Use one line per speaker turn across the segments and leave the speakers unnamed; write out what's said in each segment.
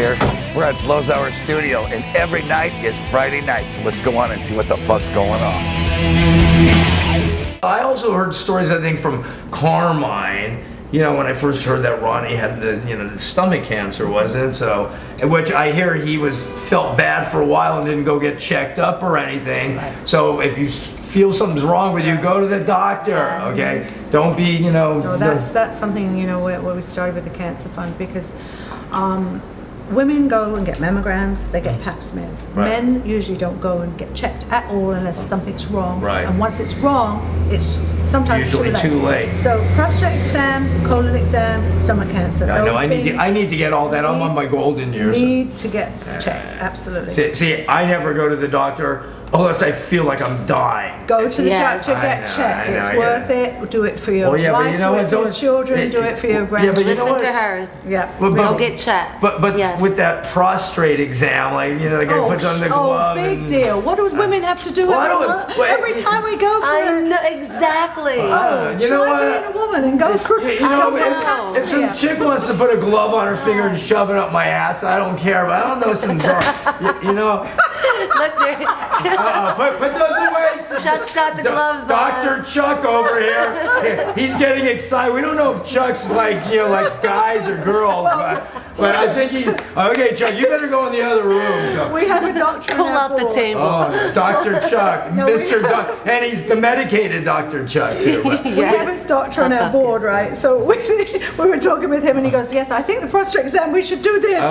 here. We're at Zloz Hour Studio, and every night is Friday night. So let's go on and see what the fuck's going on.
I also heard stories, I think, from Carmine. You know, when I first heard that Ronnie had the stomach cancer, wasn't it? So, which I hear he felt bad for a while and didn't go get checked up or anything.
Right.
So if you feel something's wrong with you, go to the doctor.
Yes.
Okay, don't be,
No, that's something where we started with the Cancer Fund, because women go and get mammograms, they get pap smears.
Right.
Men usually don't go and get checked at all unless something's wrong.
Right.
And once it's wrong, it's sometimes
usually too late.
So prostate exam, colon exam, stomach cancer.
I know. I need to get all that. I'm on my golden years.
Need to get checked. Absolutely.
See, I never go to the doctor unless I feel like I'm dying.
Go to the doctor,
I
get
know,
checked.
I know,
It's
I
worth it. Do it for your wife,
but you know
do
what,
it for your
don't-
children, do it for your
Yeah, but
grandchildren.
you know
Listen
what?
to her.
Yeah.
Go get checked.
But
Yes.
with that prostate exam, like, the guy puts on the glove.
big
and,
deal. What do women have to do
Well, I
every
don't-
month?
well,
Every time we go for
I
it?
know exactly.
You know
Try
what?
being a woman and go for
You know,
go for a pap
if some
smear.
chick wants to put a glove on her finger and shove it up my ass, I don't care. But I don't know something's wrong. You know,
Look there.
put those away.
Chuck's got the gloves
Dr. Chuck over here. He's getting excited. We don't know if Chuck's likes guys or girls, but I think he's okay. Chuck, you better go in the other room. So.
We have a doctor.
Pull
on our
out the
board.
table.
Oh, Dr. Chuck,
No, we
Mr. Doc, and he's the medicated Dr. Chuck too. But-
We have a doctor on our board, right? So we were talking with him, and he goes, "Yes, I think the prostate exam. We should do this."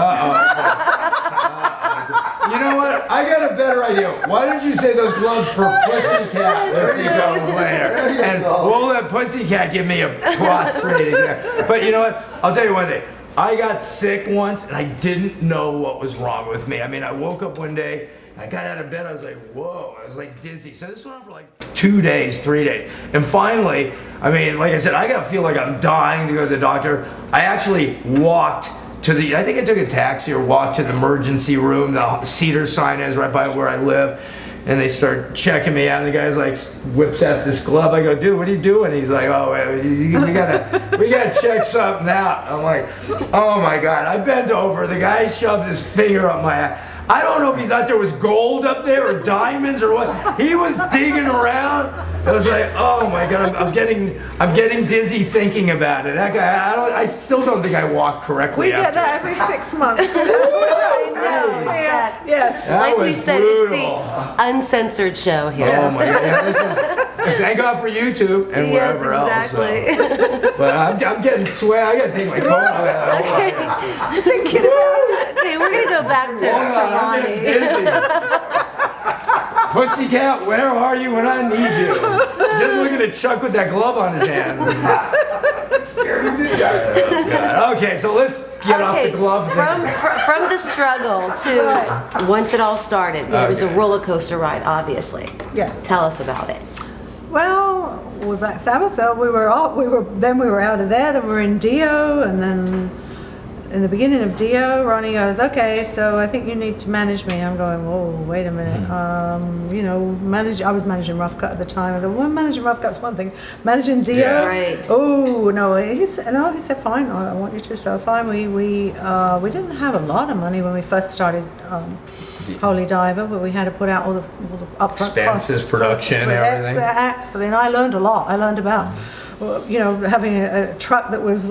You know what? I got a better idea. Why don't you say those gloves for Pussycat? There you go, later. And we'll let Pussycat give me a prostate exam. But you know what? I'll tell you one thing. I got sick once, and I didn't know what was wrong with me. I mean, I woke up one day, I got out of bed, I was like, whoa, I was like dizzy. So this went on for like 2 days, 3 days. And finally, I mean, like I said, I gotta feel like I'm dying to go to the doctor. I actually walked to I think I took a taxi or walked to the emergency room. The Cedar sign is right by where I live. And they start checking me out, and the guy's like, whips out this glove. I go, dude, what are you doing? He's like, oh, we gotta check something out. I'm like, oh my God. I bent over, the guy shoved his finger up my ass. I don't know if he thought there was gold up there or diamonds or what. He was digging around. I was like, oh my God, I'm getting dizzy thinking about it. That guy, I still don't think I walked correctly.
We get
after
that every 6 months.
I know.
Yeah. Yes.
That
Like we
was
said,
brutal.
it's the uncensored show here.
Oh my God! Thank God for YouTube and
Yes,
wherever
exactly.
else. So. But I'm getting sweat. I gotta take my coat off.
Thinking about it.
Okay, we're gonna go back to
I'm getting
Ronnie.
dizzy. Pussycat, where are you when I need you? Just looking at Chuck with that glove on his hands. Okay, so let's get off the glove thing.
From the struggle to once it all started, it was a roller coaster ride, obviously.
Yes.
Tell us about it.
Well, with Black Sabbath, though, we were out of there. Then we were in Dio, and then in the beginning of Dio, Ronnie goes, "Okay, so I think you need to manage me." I'm going, "Whoa, wait a minute." I was managing Rough Cut at the time. I go, "Well, managing Rough Cut's one thing. Managing Dio,
Yeah.
Right.
Oh no!" He said, "Fine, I want you to." So fine. We didn't have a lot of money when we first started. Holy Diver, but we had to put out all the upfront
Expenses,
costs.
production, everything.
Absolutely, and I learned a lot. I learned about, having a truck that was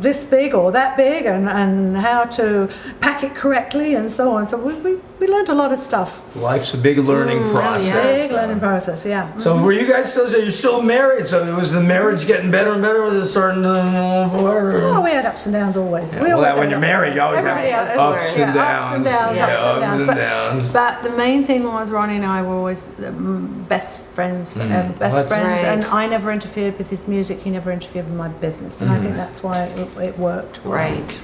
this big or that big, and how to pack it correctly, and so on. So we learned a lot of stuff.
Life's a big learning process.
Big learning process, yeah.
So were you guys you're still married? So was the marriage getting better and better? Was it starting to move forward?
Oh, we had ups and downs always. We
Well,
always
when
had
you're
ups
married,
and
you always
downs.
have ups
Yeah,
and downs.
Ups and downs,
Yeah,
ups and downs.
ups and downs.
But the main thing was Ronnie and I were always best friends,
That's
friends,
right.
and I never interfered with his music. He never interfered with my business, and I think that's why it worked. well.
Right.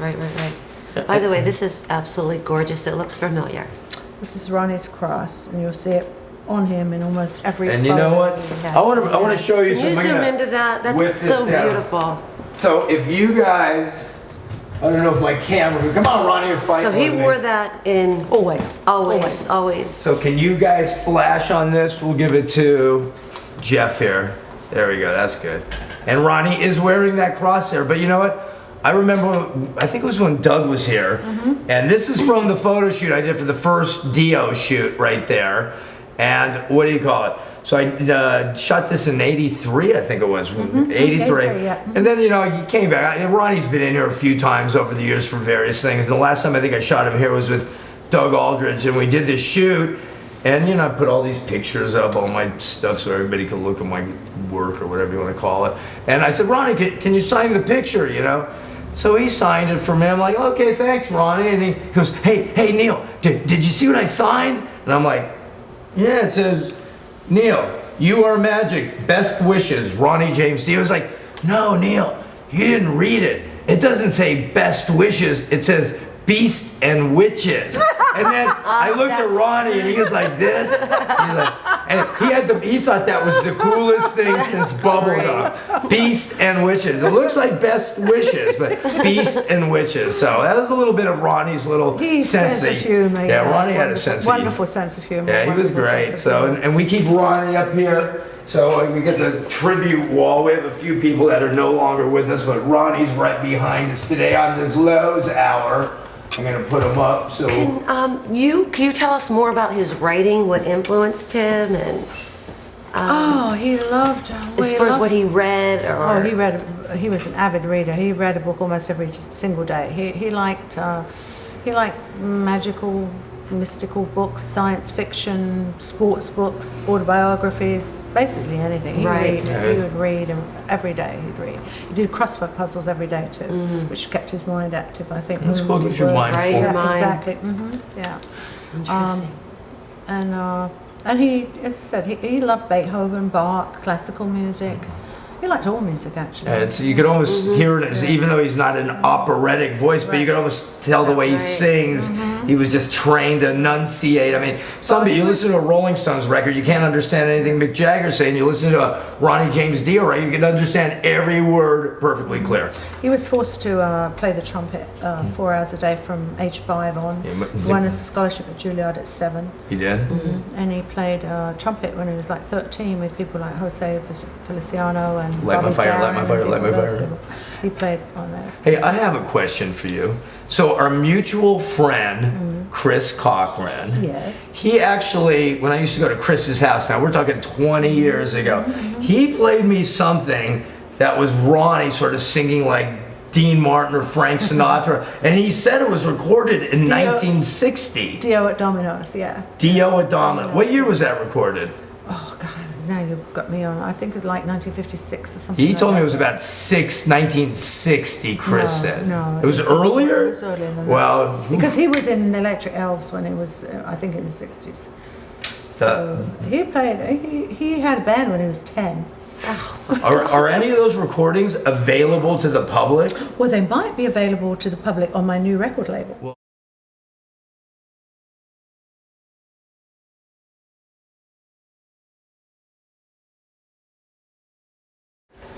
By the way, this is absolutely gorgeous. It looks familiar.
This is Ronnie's cross, and you'll see it on him in almost every.
And you know
photo
what?
we have.
I want to show you
Can you
something.
zoom into that?
whip
That's
this
so
down.
beautiful.
So if you guys, I don't know if my camera. Come on, Ronnie, you're fighting.
So he
with me.
wore that in
Always.
always.
So can you guys flash on this? We'll give it to Jeff here. There we go. That's good. And Ronnie is wearing that crosshair. But you know what? I remember, I think it was when Doug was here, and this is from the photo shoot I did for the first Dio shoot right there. And what do you call it? So I shot this in '83, I think it was, 83.
Yeah.
And then, you know, he came back. Ronnie's been in here a few times over the years for various things. And the last time I think I shot him here was with Doug Aldridge, and we did this shoot. And, you know, I put all these pictures up, all my stuff, so everybody could look at my work or whatever you want to call it. And I said, Ronnie, can you sign the picture, you know? So he signed it for me. I'm like, okay, thanks, Ronnie. And he goes, hey, Neil, did you see what I signed? And I'm like, yeah, it says, Neil, you are magic. Best wishes, Ronnie James Dio. He was like, no, Neil, you didn't read it. It doesn't say best wishes. It says beasts and witches. And then I looked at Ronnie and he was like this. And he thought that was the coolest thing since bubblegum. Beast and witches. It looks like best wishes, but beast and witches. So that was a little bit of Ronnie's little sense of humor. Yeah, Ronnie had a sense of humor.
Wonderful sense of humor.
Yeah, he was great. So, and we keep Ronnie up here. So we get the tribute wall. We have a few people that are no longer with us, but Ronnie's right behind us today on this Zloz hour. I'm gonna put him up. So
can you tell us more about his writing? What influenced him, and
he loved.
as far as what he read, or
he was an avid reader. He read a book almost every single day. He liked magical, mystical books, science fiction, sports books, autobiographies, basically anything. He would read every day. He'd read. He did crossword puzzles every day too, which kept his mind active. I think.
That's cool. Keeps your mind full.
Yeah, exactly. Yeah.
Interesting.
And he, as I said, he loved Beethoven, Bach, classical music. He liked all music, actually.
You could almost hear it, even though he's not an operatic voice, but you could almost tell the way he sings. He was just trained to enunciate. I mean, you listen to a Rolling Stones record, you can't understand anything Mick Jagger's saying. You listen to a Ronnie James Dio record, you can understand every word perfectly clear.
He was forced to play the trumpet 4 hours a day from age 5 on. He won a scholarship at Juilliard at 7.
He did?
And he played trumpet when he was like 13 with people like Jose Feliciano and
Light My Fire, Light My Fire, Light My Fire.
People. He played on that.
Hey, I have a question for you. So our mutual friend, Chris Cochran,
yes,
he actually, when I used to go to Chris's house, now we're talking 20 years ago, he played me something that was Ronnie sort of singing like Dean Martin or Frank Sinatra, and he said it was recorded in 1960.
Dio at Domino's, yeah.
Dio at Domino's. What year was that recorded?
Oh, God. Now you've got me on. I think it's like 1956 or something.
He told me it was about 1960, Chris said.
No.
It was earlier?
It was earlier than that.
Well,
because he was in Electric Elves when he was, I think, in the 60s. So he played, he had a band when he was 10.
Are any of those recordings available to the public?
Well, they might be available to the public on my new record label.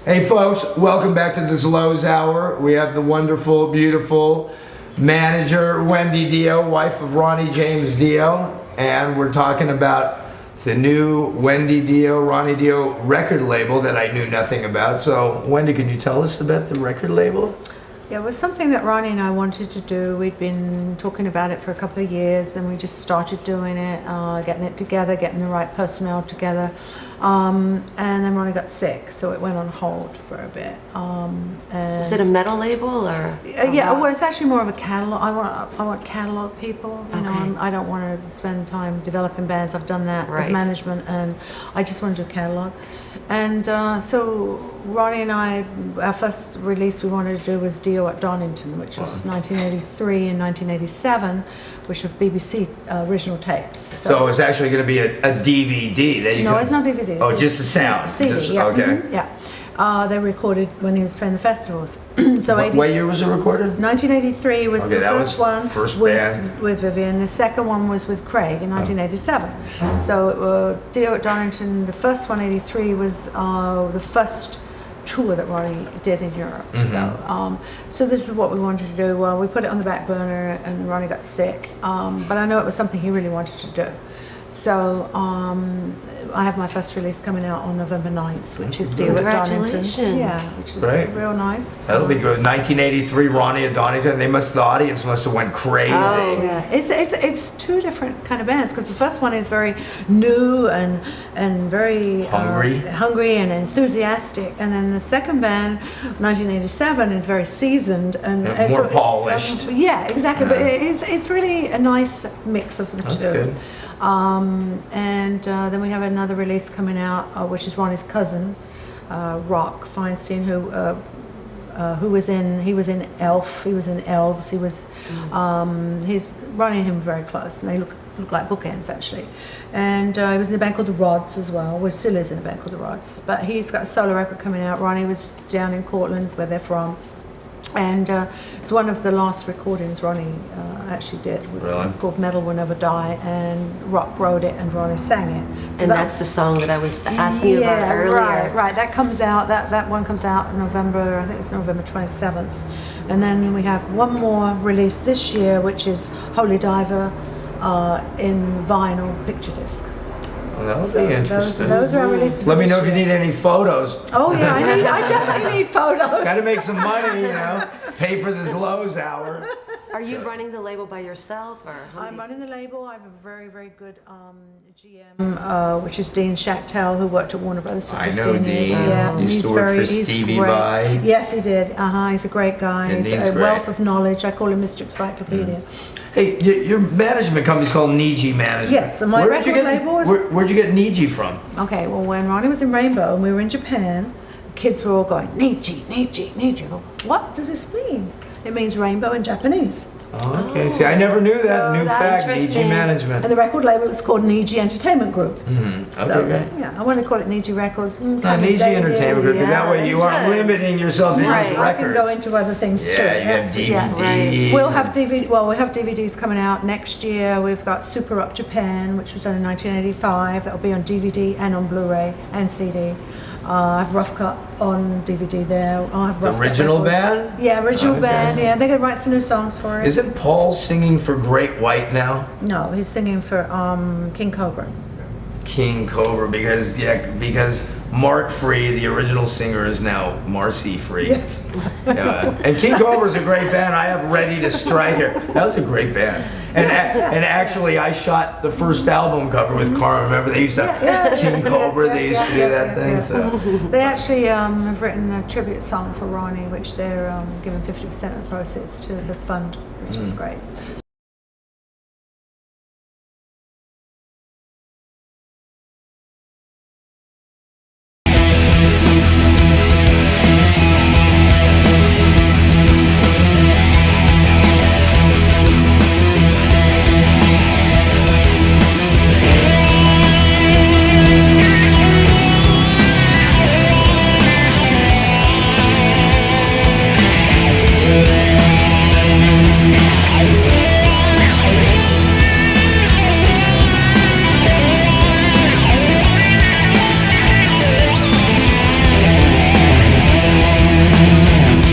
Hey folks, welcome back to the Zloz Hour. We have the wonderful, beautiful manager, Wendy Dio, wife of Ronnie James Dio, and we're talking about the new Wendy Dio, Ronnie Dio record label that I knew nothing about. So Wendy, can you tell us about the record label?
Yeah, it was something that Ronnie and I wanted to do. We'd been talking about it for a couple of years, and we just started doing it, getting it together, getting the right personnel together. And then Ronnie got sick, so it went on hold for a bit.
Was it a metal label or?
Yeah, well, it's actually more of a catalog. I want catalog people. You know, I don't want to spend time developing bands. I've done that as management, and I just want to do a catalog. And so Ronnie and I, our first release we wanted to do was Dio at Donington, which was 1983 and 1987, which were BBC original tapes.
So it's actually going to be a DVD that you
No, it's not DVD.
Oh, just the sound.
CD, yeah.
Okay.
Yeah. They recorded when he was playing the festivals. So
what year was it recorded?
1983 was the first one
band.
with Vivian. The second one was with Craig in 1987. So Dio at Donington, the first one, 83, was the first tour that Ronnie did in Europe. So this is what we wanted to do. Well, we put it on the back burner and Ronnie got sick. But I know it was something he really wanted to do. So I have my first release coming out on November 9th, which is Dio at Donington.
Congratulations.
Yeah, which is
Great.
real nice.
That'll be good. 1983, Ronnie at Donington. The audience must have went crazy.
Oh.
Yeah, it's two different kind of bands, because the first one is very new and very hungry and enthusiastic, and then the second band, 1987, is very seasoned and
Yeah, more polished.
Yeah, exactly.
Yeah.
But it's really a nice mix of the
That's
two.
good.
And then we have another release coming out, which is Ronnie's cousin, Rock Feinstein, who was in Elf, he was in Elves, he's Ronnie and him very close, and they look like bookends actually. And he was in a band called the Rods as well, well, still is in a band called the Rods, but he's got a solo record coming out. Ronnie was down in Cortland, where they're from, and it's one of the last recordings Ronnie actually did. It's called Metal Will Never Die, and Rock wrote it and Ronnie sang it. So
And that's the song that I was asking you about earlier.
Right. That comes out. That one comes out in November. I think it's November 27th. And then we have one more release this year, which is Holy Diver in vinyl picture disc.
Well, that'll be interesting.
Those are our releases.
Let me
for
know
this
if you
year.
need any photos.
Oh yeah, I definitely need photos.
Got to make some money, pay for this Zloz hour.
Are you running the label by yourself, or how
I'm running the label. I have a very, very good GM, which is Dean Schachtel, who worked at Warner Brothers for 15
I know
years.
Dean.
Yeah,
Used to work for Stevie Vai.
Yes, he did. He's a great guy.
And
He's
Dean's
a
great.
wealth of knowledge. I call him Mr. Encyclopedia.
Hey, your management company's called Niji Management.
Yes, so my
Where'd you
record
get-
label is-
Where'd you get Niji from?
Okay, well, when Ronnie was in Rainbow and we were in Japan, kids were all going, Niji, Niji, Niji. I go, what does this mean? It means rainbow in Japanese.
Oh, okay. See, I never knew that. New
that's
fact, Niji
interesting.
Management.
And the record label is called Niji Entertainment Group.
Okay,
So,
great.
yeah, I want to call it Niji Records.
Niji Entertainment Group, because that way you
that's
aren't
good.
limiting yourself to
Right.
just
I can
records.
go into other things too.
Yeah, you have
Absolutely.
DVD.
We'll have DVD. Well, we have DVDs coming out next year. We've got Super Rock Japan, which was done in 1985. That'll be on DVD and on Blu-ray and CD. I have Rough Cut on DVD there. I have
The
Rough Cut
original
records.
band?
Yeah, original
Okay.
band. Yeah, they're gonna write some new songs for it.
Isn't Paul singing for Great White now?
No, he's singing for King Cobra.
King Cobra, because Mark Free, the original singer, is now Marcy Free.
Yes.
Yeah. And King Cobra's a great band. I have Ready to Strike Here. That was a great band. And actually, I shot the first album cover with Carmen. Remember, they used to have King Cobra. They used to do that thing. So.
They actually have written a tribute song for Ronnie, which they're giving 50% of the proceeds to the fund, which is great.